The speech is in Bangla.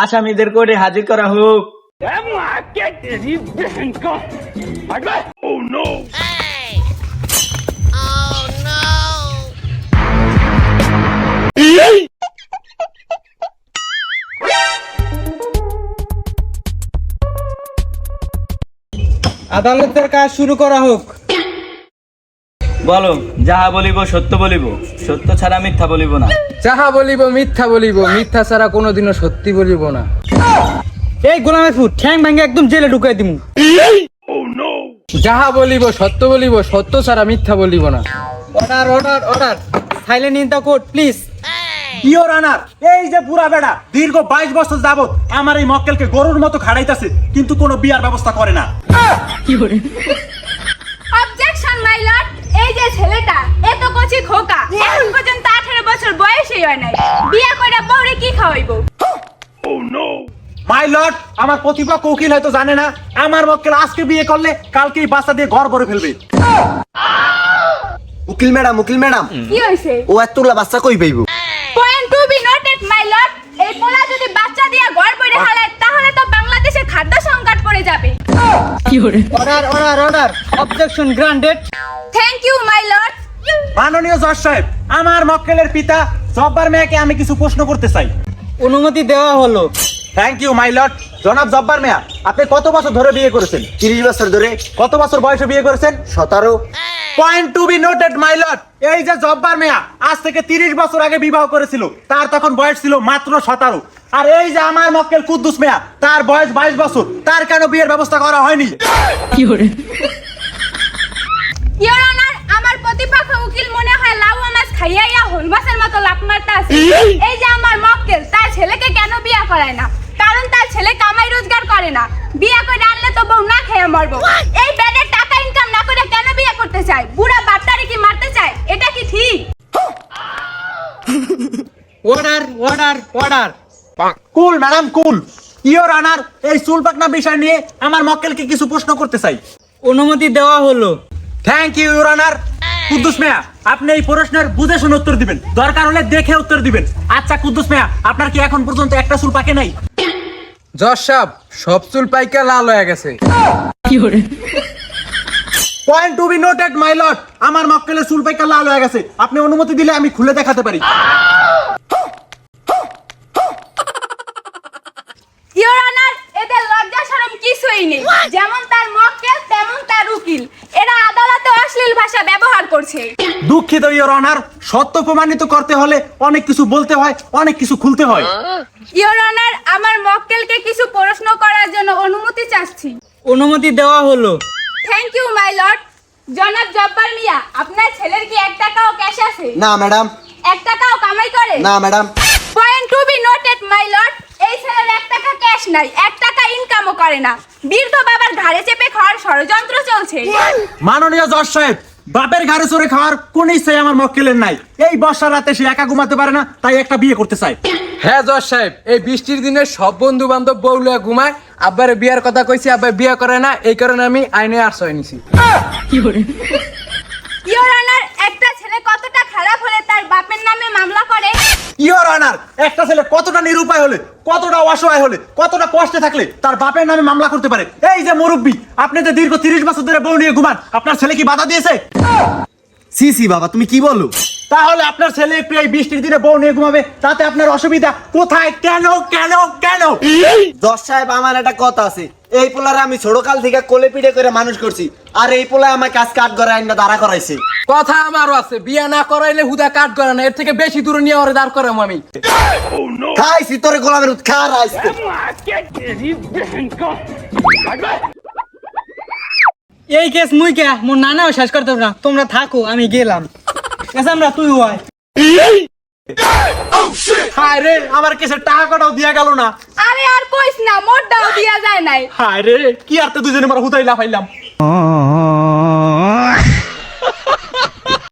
আসামিদের কোর্টে হাজির করা হোক। আদালতের কাজ শুরু করা হোক। বলো, যাহা বলিব সত্য বলিব, সত্য ছাড়া মিথ্যা বলিব না। যাহা বলিব মিথ্যা বলিব, মিথ্যা ছাড়া কোনোদিনও সত্যি বলিব না। এই গোলামের ফুট ঠ্যাং ভাঙে একদম জেলে ঢুকাই দিমু। যাহা বলিব সত্য বলিব, সত্য ছাড়া মিথ্যা বলিব না। Order order order, silent in the court please. Your honour, এই যে বুড়া বেড়া দীর্ঘ 22 বছর যাবত আমার এই মক্কেলকে গরুর মতো খাড়াইতাছে, কিন্তু কোনো বিয়ার ব্যবস্থা করে না। অবজেকশন মাই লর্ড, এই যে ছেলেটা এত কচি খোকা, এখন পর্যন্ত 18 বছর বয়সই হয় নাই, বিয়ে কইরা বউরে কি খাওয়াইবো? মাই লর্ড, আমার প্রতিপক্ষ উকিল হয়তো জানে না আমার মক্কেল আজকে বিয়ে করলে কালকেই বাচ্চা দিয়ে ঘর ভরে ফেলবে। উকিল ম্যাডাম কি হইছে? ও এতগুলা বাচ্চা কই পাইব? Point to be noted my lord, এই পোলা যদি বাচ্চা দিয়ে ঘর ভরে হালায় তাহলে তো বাংলাদেশে খাদ্য সংকট পড়ে যাবে। Order order order, objection granted. Thank you my lord. মাননীয় জজ সাহেব, আমার মক্কেলের পিতা জব্বার মিয়াকে আমি কিছু প্রশ্ন করতে চাই। অনুমতি দেওয়া হলো। Thank you my lord. জনাব জব্বার মিয়া, আপনি কত বছর ধরে বিয়ে করেছেন? 30 বছর ধরে। কত বছর বয়সে বিয়ে করেছেন? 17। Point to be noted my lord, এই যে জব্বার মিয়া আজ থেকে 30 বছর আগে বিবাহ করেছিল, তার তখন বয়স ছিল মাত্র 17। আর এই যে আমার মক্কেল কুদ্দুস মিয়া, তার বয়স 22 বছর, তার কেন বিয়ের ব্যবস্থা করা হয়নি? ইওর অনার, আমার প্রতিপক্ষ উকিল মনে হয় লাউয়া মাছ খাইয়াইয়া হোল মাছের মতো লাফ মারতে আছে। এই যে আমার মক্কেল তার ছেলেকে কেন বিয়ে করায় না? কারণ তার ছেলে কামাই রোজগার করে না, বিয়ে করে আনলে তো বউ না খেয়ে মরবো। এই ব্যাডের টাকা ইনকাম না করে কেন বিয়ে করতে চায়? বুড়া বাপটারে কি মারতে চায়? এটা কি ঠিক? Order order order. Cool madam cool. Your honour, এই চুল পাকনা বিষয় নিয়ে আমার মক্কেলকে কিছু প্রশ্ন করতে চাই। অনুমতি দেওয়া হলো। Thank you your honour. Quddus Mia, আপনি এই প্রশ্নের বুঝে শুনে উত্তর দিবেন, দরকার হলে দেখে উত্তর দিবেন। আচ্ছা কুদ্দুস মিয়া, আপনার কি এখন পর্যন্ত একটা চুল পাকে নাই? জজ সাহেব, সব চুল পাইকা লাল হয়ে গেছে। Point to be noted my lord, আমার মক্কেলের চুল পাইকা লাল হয়ে গেছে, আপনি অনুমতি দিলে আমি খুলে দেখাতে পারি। ইওর অনার, এদের লজ্জা শরম কিছুই নেই। যেমন তার মক্কেল তেমন তার উকিল, এরা আদালতে অশ্লীল ভাষা ব্যবহার করছে। দুঃখিত ইওর অনার, সত্য প্রমাণিত করতে হলে অনেক কিছু বলতে হয়, অনেক কিছু খুলতে হয়। ইওর অনার, আমার মক্কেলকে কিছু প্রশ্ন করার জন্য অনুমতি চাচ্ছি। অনুমতি দেওয়া হলো। Thank you my lord. জনাব জব্বার মিয়া, আপনার ছেলের কি 1 টাকাও ক্যাশ আছে? না ম্যাডাম। 1 টাকাও কামাই করে? না madam. Point to be noted my lord, এই ছেলের 1 টাকা ক্যাশ নাই, 1 টাকা ইনকামও করে না, বৃদ্ধ বাবার ঘাড়ে চেপে খাওয়ার ষড়যন্ত্র চলছে। মাননীয় জজ সাহেব, বাপের ঘাড়ে চড়ে খাওয়ার কোন ইচ্ছাই আমার মক্কেলের নাই। এই বর্ষা রাতে সে একা ঘুমাতে পারে না, তাই একটা বিয়ে করতে চায়। হ্যাঁ জজ সাহেব, এই বৃষ্টির দিনে সব বন্ধু বান্ধব বউলে ঘুমায়, আব্বারে বিয়ার কথা কইছি, আব্বা বিয়ে করে না, এই কারণে আমি আইনে আশ্রয় নিছি। ইওর অনার, একটা ছেলে কতটা খারাপ হলে তার বাপের নামে মামলা করে? ইওর অনার, একটা ছেলে কতটা নিরুপায় হলে, কতটা অসহায় হলে, কতটা কষ্টে থাকলে তার বাপের নামে মামলা করতে পারে? এই যে মুরব্বী, আপনি যে দীর্ঘ 30 বছর ধরে বউ নিয়ে ঘুমান, আপনার ছেলে কি বাধা দিয়েছে? সি বাবা, তুমি কি বলো? তাহলে আপনার ছেলে একটু এই বৃষ্টির দিনে বউ নিয়ে ঘুমাবে, তাতে আপনার অসুবিধা কোথায়? কেন কেন কেন? জজ সাহেব, আমার একটা কথা আছে। এই পোলারে আমি ছোটকাল থেকে কোলে পিঠে করে মানুষ করছি, আর এই পোলায় আমার কাজ কাট করে আইনা দাঁড়া করাইছে। কথা আমারও আছে, বিয়া না করাইলে হুদা কাট করে না, এর থেকে বেশি দূরে নিয়ে ওরে দাঁড় করাম আমি। খাইছি তোরে গোলামের খার আইছে। এই কেস মুই কে মোর নানাও শেষ করতে না, তোমরা থাকো, আমি গেলাম। আমরা তুই হয়। হায় রে, আমার কেসের টাকাটাও দিয়া গেল না। আরে আর কইস না, মোরটাও দিয়া যায় নাই। হায় রে, কি আর তো দুজনে মারা হুদাই লাফাইলাম।